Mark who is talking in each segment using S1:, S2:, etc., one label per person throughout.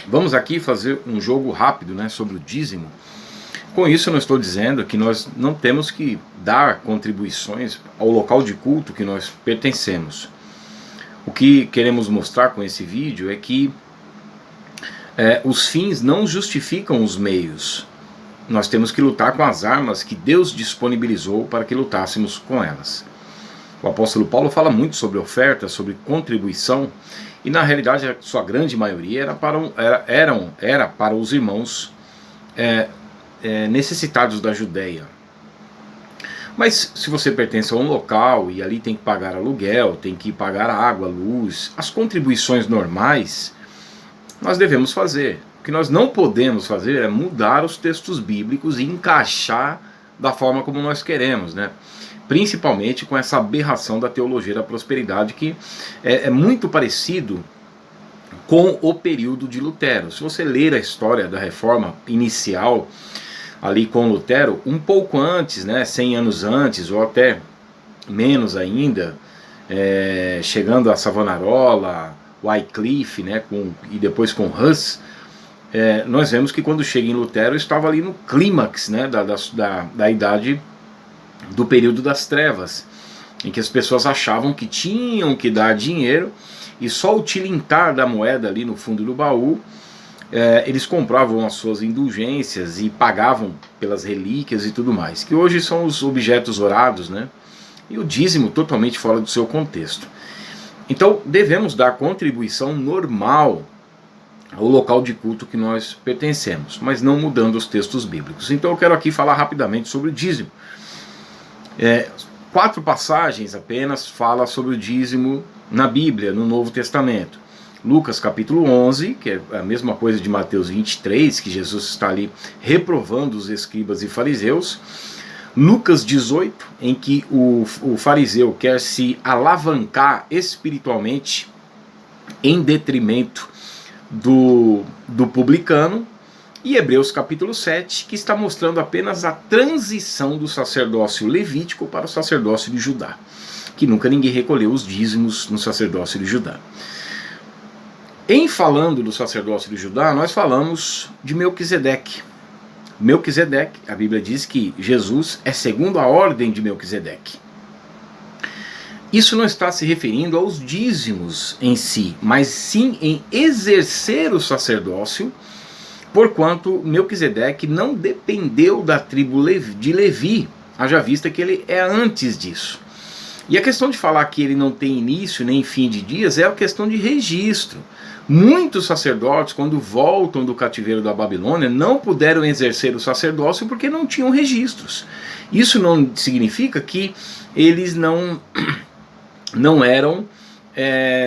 S1: Vamos aqui fazer um jogo rápido, né, sobre o dízimo. Com isso eu não estou dizendo que nós não temos que dar contribuições ao local de culto que nós pertencemos. O que queremos mostrar com esse vídeo é que os fins não justificam os meios. Nós temos que lutar com as armas que Deus disponibilizou para que lutássemos com elas. O apóstolo Paulo fala muito sobre oferta, sobre contribuição, e na realidade a sua grande maioria era para os irmãos necessitados da Judéia. Mas se você pertence a um local e ali tem que pagar aluguel, tem que pagar água, luz, as contribuições normais, nós devemos fazer. O que nós não podemos fazer é mudar os textos bíblicos e encaixar da forma como nós queremos, né? Principalmente com essa aberração da teologia da prosperidade, que é muito parecido com o período de Lutero. Se você ler a história da reforma inicial ali com Lutero, um pouco antes, né, 100 anos antes, ou até menos ainda, chegando a Savonarola, Wycliffe, né, e depois com Hus, nós vemos que quando chega em Lutero estava ali no clímax, né, da idade do período das trevas, em que as pessoas achavam que tinham que dar dinheiro e só o tilintar da moeda ali no fundo do baú, eles compravam as suas indulgências e pagavam pelas relíquias e tudo mais, que hoje são os objetos orados, né, e o dízimo totalmente fora do seu contexto. Então devemos dar contribuição normal ao local de culto que nós pertencemos, mas não mudando os textos bíblicos. Então eu quero aqui falar rapidamente sobre o dízimo. 4 passagens apenas fala sobre o dízimo na Bíblia, no Novo Testamento. Lucas capítulo 11, que é a mesma coisa de Mateus 23, que Jesus está ali reprovando os escribas e fariseus. Lucas 18, em que o fariseu quer se alavancar espiritualmente em detrimento do publicano. E Hebreus capítulo 7, que está mostrando apenas a transição do sacerdócio levítico para o sacerdócio de Judá, que nunca ninguém recolheu os dízimos no sacerdócio de Judá. Em falando do sacerdócio de Judá, nós falamos de Melquisedeque. Melquisedeque, a Bíblia diz que Jesus é segundo a ordem de Melquisedeque. Isso não está se referindo aos dízimos em si, mas sim em exercer o sacerdócio, porquanto Melquisedeque não dependeu da tribo de Levi, haja vista que ele é antes disso. E a questão de falar que ele não tem início nem fim de dias é a questão de registro. Muitos sacerdotes, quando voltam do cativeiro da Babilônia, não puderam exercer o sacerdócio porque não tinham registros. Isso não significa que eles não eram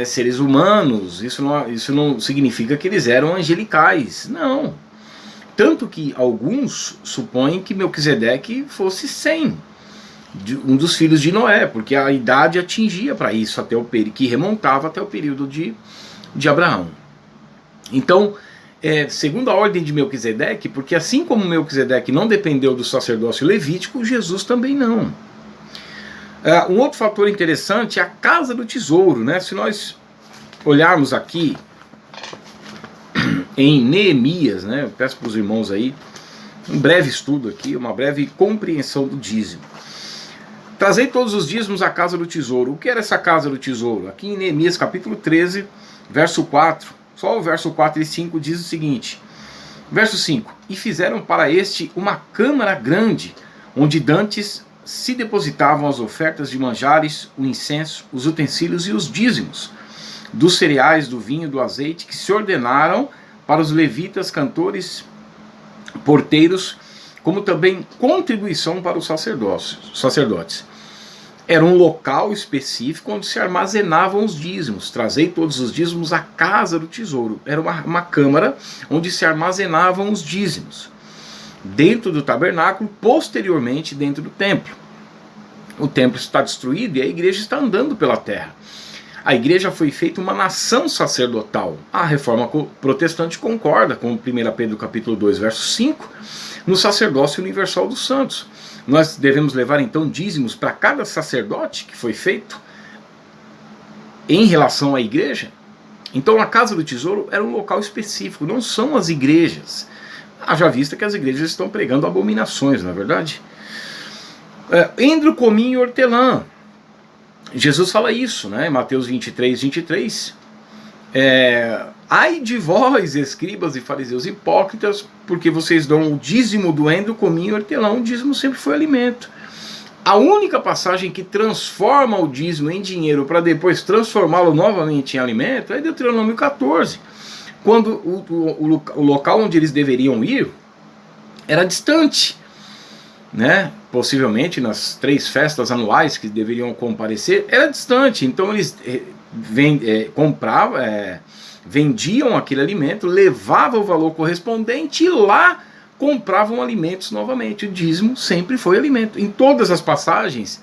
S1: seres humanos, isso não significa que eles eram angelicais, não. Tanto que alguns supõem que Melquisedeque fosse Sem, um dos filhos de Noé, porque a idade atingia para isso, que remontava até o período de Abraão. Então, segundo a ordem de Melquisedeque, porque assim como Melquisedeque não dependeu do sacerdócio levítico, Jesus também não. Um outro fator interessante é a casa do tesouro, né? Se nós olharmos aqui em Neemias, né? Eu peço para os irmãos aí um breve estudo aqui, uma breve compreensão do dízimo. Trazei todos os dízimos à casa do tesouro. O que era essa casa do tesouro? Aqui em Neemias capítulo 13, verso 4, só o verso 4 e 5 diz o seguinte. Verso 5: E fizeram para este uma câmara grande, onde dantes se depositavam as ofertas de manjares, o incenso, os utensílios e os dízimos, dos cereais, do vinho, do azeite, que se ordenaram para os levitas, cantores, porteiros, como também contribuição para os sacerdotes. Era um local específico onde se armazenavam os dízimos. Trazei todos os dízimos à casa do tesouro. Era uma câmara onde se armazenavam os dízimos. Dentro do tabernáculo, posteriormente dentro do templo. O templo está destruído e a igreja está andando pela terra. A igreja foi feita uma nação sacerdotal. A reforma protestante concorda com 1 Pedro capítulo 2, verso 5, no sacerdócio universal dos santos. Nós devemos levar então dízimos para cada sacerdote que foi feito em relação à igreja. Então a casa do tesouro era um local específico, não são as igrejas. Haja vista que as igrejas estão pregando abominações, não é verdade? Endro, cominho e hortelã. Jesus fala isso, né? Mateus 23, 23. Ai de vós, escribas e fariseus hipócritas, porque vocês dão o dízimo do endro, cominho e hortelã. O dízimo sempre foi alimento. A única passagem que transforma o dízimo em dinheiro para depois transformá-lo novamente em alimento é Deuteronômio 14, quando o local onde eles deveriam ir era distante, né? Possivelmente nas 3 festas anuais que deveriam comparecer, era distante. Então eles vendiam aquele alimento, levavam o valor correspondente e lá compravam alimentos novamente. O dízimo sempre foi alimento. Em todas as passagens,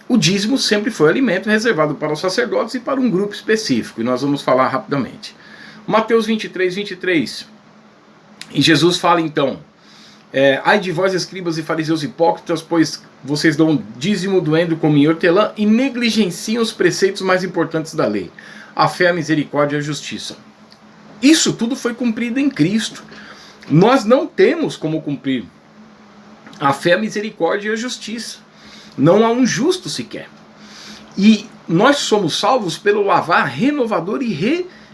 S1: o dízimo sempre foi alimento reservado para os sacerdotes e para um grupo específico. E nós vamos falar rapidamente. Mateus 23, 23. E Jesus fala então: ai de vós, escribas e fariseus hipócritas, pois vocês dão dízimo do endro, cominho e hortelã e negligenciam os preceitos mais importantes da lei: a fé, a misericórdia e a justiça. Isso tudo foi cumprido em Cristo. Nós não temos como cumprir a fé, a misericórdia e a justiça. Não há um justo sequer. E nós somos salvos pelo lavar renovador e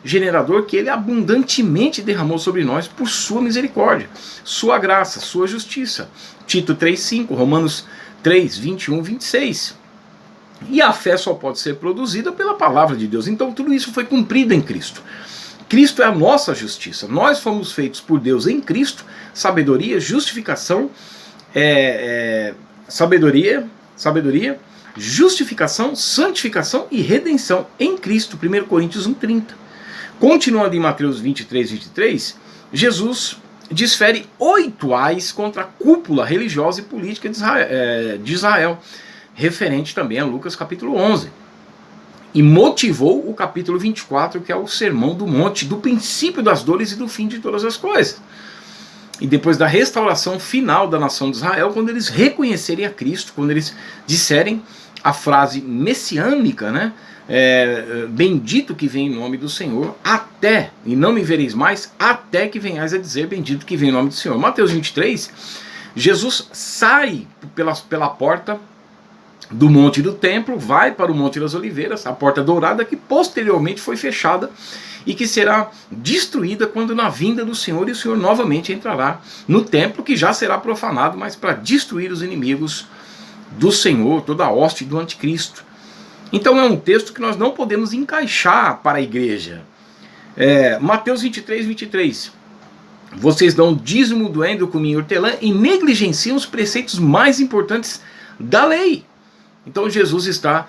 S1: regenerador que Ele abundantemente derramou sobre nós por sua misericórdia, sua graça, sua justiça. Tito 3,5, Romanos 3, 21, 26. E a fé só pode ser produzida pela palavra de Deus. Então tudo isso foi cumprido em Cristo. Cristo é a nossa justiça. Nós fomos feitos por Deus em Cristo, sabedoria, justificação, sabedoria, justificação, santificação e redenção em Cristo. 1 Coríntios 1,30. Continuando em Mateus 23, 23, Jesus desfere 8 ais contra a cúpula religiosa e política de Israel, referente também a Lucas capítulo 11. E motivou o capítulo 24, que é o Sermão do Monte, do princípio das dores e do fim de todas as coisas. E depois da restauração final da nação de Israel, quando eles reconhecerem a Cristo, quando eles disserem a frase messiânica, né? Bendito que vem em nome do Senhor, até, e não me vereis mais, até que venhais a dizer bendito que vem em nome do Senhor. Mateus 23, Jesus sai pela porta do Monte do Templo, vai para o Monte das Oliveiras, a porta dourada, que posteriormente foi fechada e que será destruída quando na vinda do Senhor, e o Senhor novamente entrará no templo, que já será profanado, mas para destruir os inimigos do Senhor, toda a hoste do anticristo. Então é um texto que nós não podemos encaixar para a igreja. Mateus 23, 23. Vocês dão dízimo do endro, cominho e hortelã e negligenciam os preceitos mais importantes da lei. Então Jesus está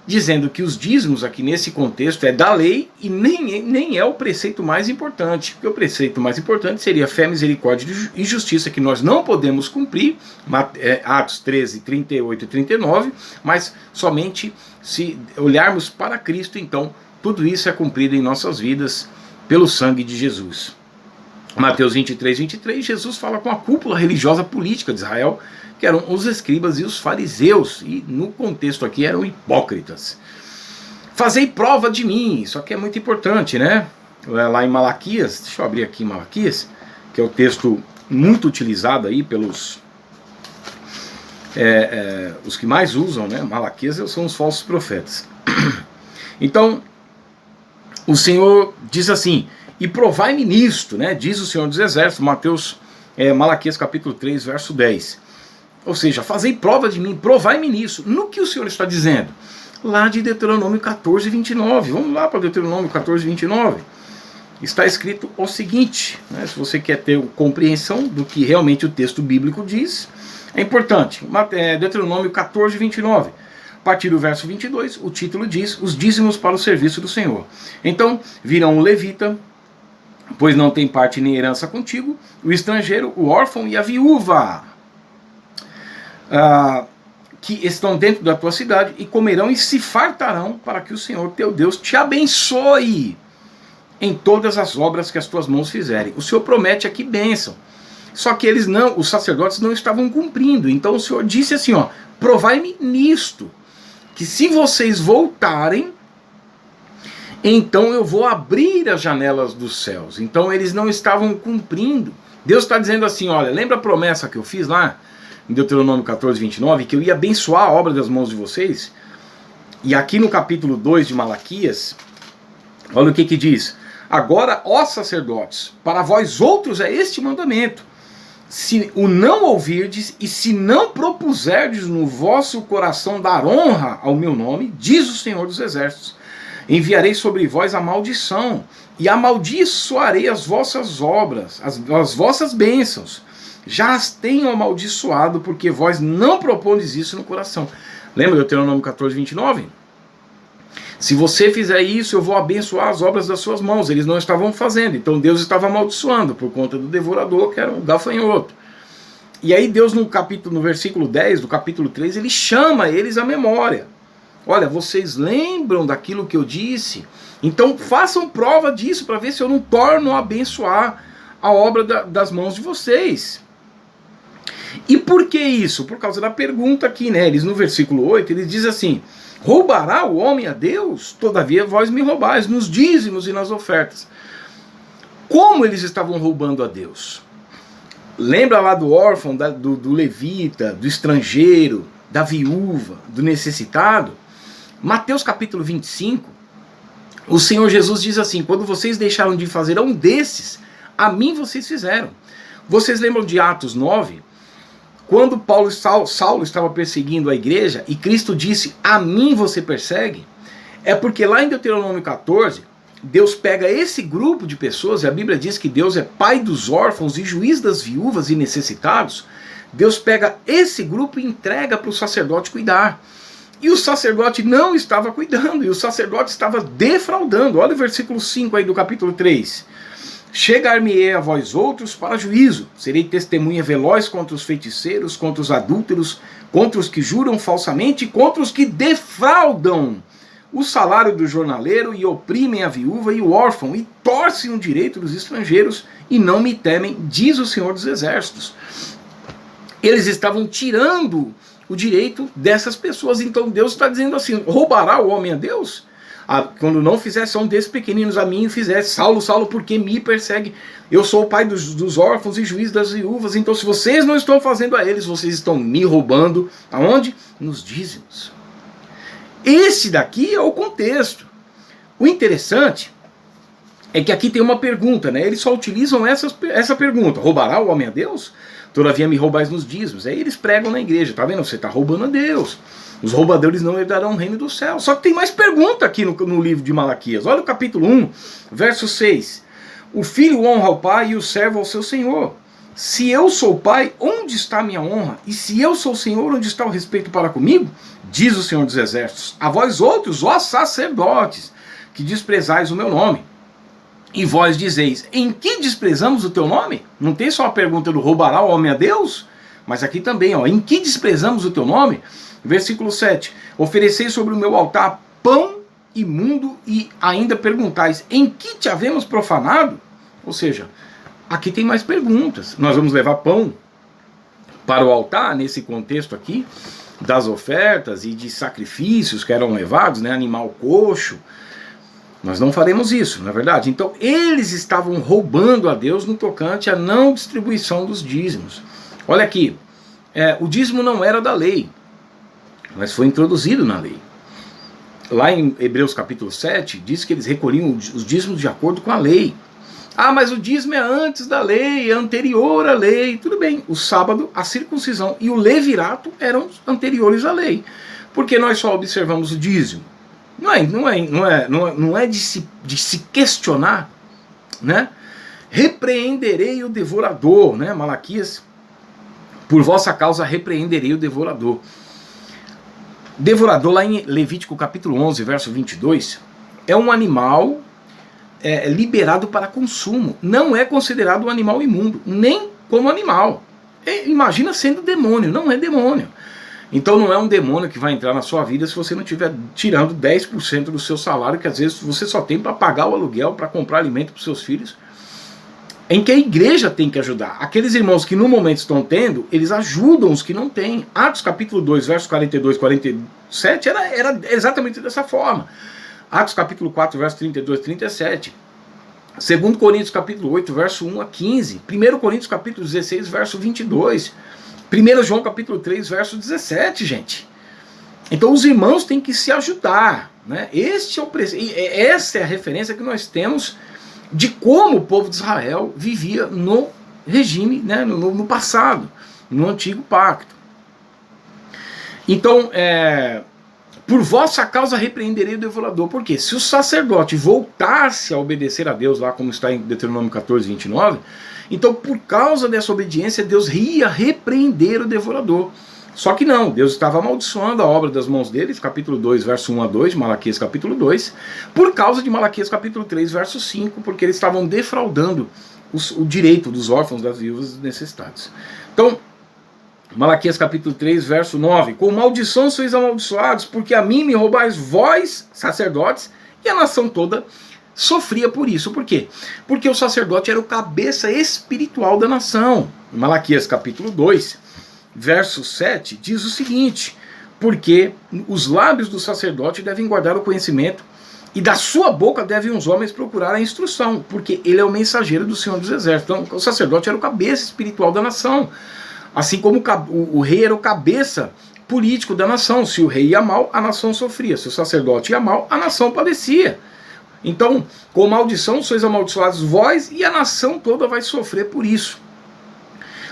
S1: dizendo que os dízimos aqui nesse contexto é da lei e nem é o preceito mais importante, porque o preceito mais importante seria fé, misericórdia e justiça, que nós não podemos cumprir, Atos 13, 38 e 39, mas somente se olharmos para Cristo, então tudo isso é cumprido em nossas vidas pelo sangue de Jesus. Mateus 23, 23, Jesus fala com a cúpula religiosa política de Israel, que eram os escribas e os fariseus, e no contexto aqui eram hipócritas. Fazei prova de mim, isso aqui é muito importante, né? Lá em Malaquias, deixa eu abrir aqui Malaquias, que é o texto muito utilizado aí pelos os que mais usam, né? Malaquias são os falsos profetas. Então, o Senhor diz assim: e provai-me nisto, né? Diz o Senhor dos Exércitos, Malaquias capítulo 3, verso 10. Ou seja, fazei prova de mim, provai-me nisso. No que o Senhor está dizendo? Lá de Deuteronômio 14, 29. Vamos lá para Deuteronômio 14, 29. Está escrito o seguinte, né? Se você quer ter compreensão do que realmente o texto bíblico diz, é importante. Deuteronômio 14, 29. A partir do verso 22, o título diz: os dízimos para o serviço do Senhor. Então, virão o levita, pois não tem parte nem herança contigo, o estrangeiro, o órfão e a viúva, que estão dentro da tua cidade, e comerão e se fartarão, para que o Senhor teu Deus te abençoe em todas as obras que as tuas mãos fizerem. O Senhor promete aqui bênção. Só que os sacerdotes não estavam cumprindo. Então o Senhor disse assim, provai-me nisto, que se vocês voltarem então eu vou abrir as janelas dos céus. Então eles não estavam cumprindo. Deus está dizendo assim, olha, lembra a promessa que eu fiz lá, em Deuteronômio 14, 29, que eu ia abençoar a obra das mãos de vocês? E aqui no capítulo 2 de Malaquias, olha o que diz. Agora, ó sacerdotes, para vós outros é este mandamento. Se o não ouvirdes e se não propuserdes no vosso coração dar honra ao meu nome, diz o Senhor dos Exércitos, enviarei sobre vós a maldição e amaldiçoarei as vossas obras, as vossas bênçãos. Já as tenho amaldiçoado, porque vós não propondes isso no coração. Lembra do Deuteronômio 14, 29? Se você fizer isso, eu vou abençoar as obras das suas mãos. Eles não estavam fazendo, então Deus estava amaldiçoando por conta do devorador, que era um gafanhoto. E aí Deus no versículo 10 do capítulo 3, ele chama eles à memória. Olha, vocês lembram daquilo que eu disse? Então façam prova disso para ver se eu não torno a abençoar a obra das mãos de vocês. E por que isso? Por causa da pergunta aqui, né? Eles no versículo 8, eles dizem assim: roubará o homem a Deus? Todavia vós me roubais nos dízimos e nas ofertas. Como eles estavam roubando a Deus? Lembra lá do órfão, do levita, do estrangeiro, da viúva, do necessitado? Mateus capítulo 25, o Senhor Jesus diz assim: quando vocês deixaram de fazer a um desses, a mim vocês fizeram. Vocês lembram de Atos 9? Quando Saulo estava perseguindo a igreja e Cristo disse, a mim você persegue? É porque lá em Deuteronômio 14, Deus pega esse grupo de pessoas, e a Bíblia diz que Deus é pai dos órfãos e juiz das viúvas e necessitados. Deus pega esse grupo e entrega para o sacerdote cuidar. E o sacerdote não estava cuidando, e o sacerdote estava defraudando. Olha o versículo 5 aí do capítulo 3. Chegar-me-ei a vós outros para juízo, serei testemunha veloz contra os feiticeiros, contra os adúlteros, contra os que juram falsamente, contra os que defraudam o salário do jornaleiro e oprimem a viúva e o órfão, e torcem o direito dos estrangeiros e não me temem, diz o Senhor dos Exércitos. Eles estavam tirando o direito dessas pessoas, então Deus está dizendo assim, roubará o homem a Deus? Quando não fizesse um desses pequeninos a mim, fizesse, Saulo, Saulo, por que me persegue? Eu sou o pai dos órfãos e juiz das viúvas, então se vocês não estão fazendo a eles, vocês estão me roubando. Aonde? Nos dízimos. Esse daqui é o contexto. O interessante é que aqui tem uma pergunta, né? Eles só utilizam essa pergunta, roubará o homem a Deus? Todavia me roubais nos dízimos. Aí eles pregam na igreja, tá vendo? Você está roubando a Deus. Os roubadores não herdarão o reino do céu. Só que tem mais pergunta aqui no livro de Malaquias. Olha o capítulo 1, verso 6. O filho honra ao pai e o servo ao seu senhor. Se eu sou pai, onde está a minha honra? E se eu sou senhor, onde está o respeito para comigo? Diz o Senhor dos Exércitos. A vós outros, ó sacerdotes, que desprezais o meu nome. E vós dizeis, em que desprezamos o teu nome? Não tem só a pergunta do roubará o homem a Deus? Mas aqui também, ó, em que desprezamos o teu nome? Versículo 7. Ofereceis sobre o meu altar pão imundo e ainda perguntais, em que te havemos profanado? Ou seja, aqui tem mais perguntas. Nós vamos levar pão para o altar, nesse contexto aqui, das ofertas e de sacrifícios que eram levados, né, animal coxo. Nós não faremos isso, não é verdade? Então, eles estavam roubando a Deus no tocante à não distribuição dos dízimos. Olha aqui, o dízimo não era da lei, mas foi introduzido na lei. Lá em Hebreus capítulo 7, diz que eles recolhiam os dízimos de acordo com a lei. Ah, mas o dízimo é antes da lei, é anterior à lei. Tudo bem, o sábado, a circuncisão e o levirato eram anteriores à lei. Porque nós só observamos o dízimo. Não é de se questionar, né? Repreenderei o devorador, né? Malaquias, por vossa causa repreenderei o devorador. Devorador, lá em Levítico capítulo 11, verso 22, é um animal liberado para consumo. Não é considerado um animal imundo, nem como animal. Imagina sendo demônio, não é demônio. Então não é um demônio que vai entrar na sua vida se você não estiver tirando 10% do seu salário, que às vezes você só tem para pagar o aluguel, para comprar alimento para os seus filhos, em que a igreja tem que ajudar. Aqueles irmãos que no momento estão tendo, eles ajudam os que não têm. Atos capítulo 2, verso 42 e 47 era exatamente dessa forma. Atos capítulo 4, verso 32 e 37. 2 Coríntios capítulo 8, verso 1 a 15. 1 Coríntios capítulo 16, verso 22. 1 João capítulo 3, verso 17, gente. Então os irmãos têm que se ajudar, né? Essa é a referência que nós temos de como o povo de Israel vivia no regime, né? no passado, no antigo pacto. Então, por vossa causa repreenderei o devorador. Por quê? Se o sacerdote voltasse a obedecer a Deus, lá como está em Deuteronômio 14, 29, então por causa dessa obediência, Deus ia repreender o devorador. Só que não, Deus estava amaldiçoando a obra das mãos deles, capítulo 2, verso 1 a 2, de Malaquias capítulo 2, por causa de Malaquias capítulo 3, verso 5, porque eles estavam defraudando o direito dos órfãos, das viúvas e dos necessitados. Então, Malaquias capítulo 3, verso 9, com maldição sois amaldiçoados, porque a mim me roubais vós, sacerdotes, e a nação toda sofria por isso. Por quê? Porque o sacerdote era o cabeça espiritual da nação. Malaquias capítulo 2, verso 7, diz o seguinte: porque os lábios do sacerdote devem guardar o conhecimento, e da sua boca devem os homens procurar a instrução, porque ele é o mensageiro do Senhor dos Exércitos. Então o sacerdote era o cabeça espiritual da nação. Assim como o rei era o cabeça político da nação. Se o rei ia mal, a nação sofria. Se o sacerdote ia mal, a nação padecia. Então, com maldição sois amaldiçoados vós, e a nação toda vai sofrer por isso.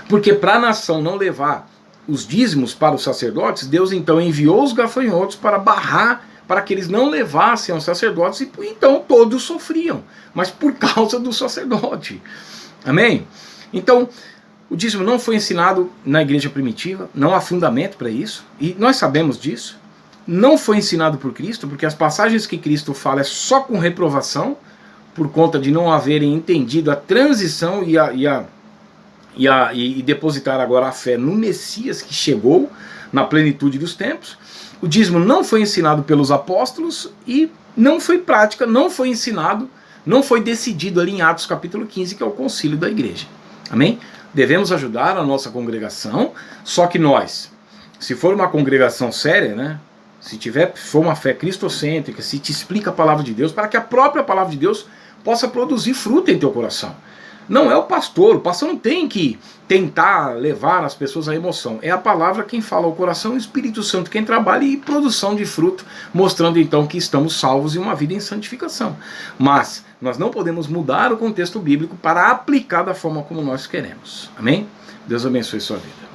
S1: Porque para a nação não levar os dízimos para os sacerdotes, Deus então enviou os gafanhotos para barrar, para que eles não levassem aos sacerdotes, e então todos sofriam, mas por causa do sacerdote. Amém? Então, o dízimo não foi ensinado na igreja primitiva, não há fundamento para isso, e nós sabemos disso. Não foi ensinado por Cristo, porque as passagens que Cristo fala é só com reprovação, por conta de não haverem entendido a transição e depositar agora a fé no Messias que chegou na plenitude dos tempos. O dízimo não foi ensinado pelos apóstolos e não foi prática, não foi ensinado, não foi decidido ali em Atos capítulo 15, que é o concílio da igreja. Amém? Devemos ajudar a nossa congregação, só que nós, se for uma congregação séria, né, for uma fé cristocêntrica, se te explica a palavra de Deus, para que a própria palavra de Deus possa produzir fruto em teu coração. Não é o pastor não tem que tentar levar as pessoas à emoção. É a palavra quem fala ao coração, o Espírito Santo quem trabalha, e produção de fruto, mostrando então que estamos salvos em uma vida em santificação. Mas nós não podemos mudar o contexto bíblico para aplicar da forma como nós queremos. Amém? Deus abençoe sua vida.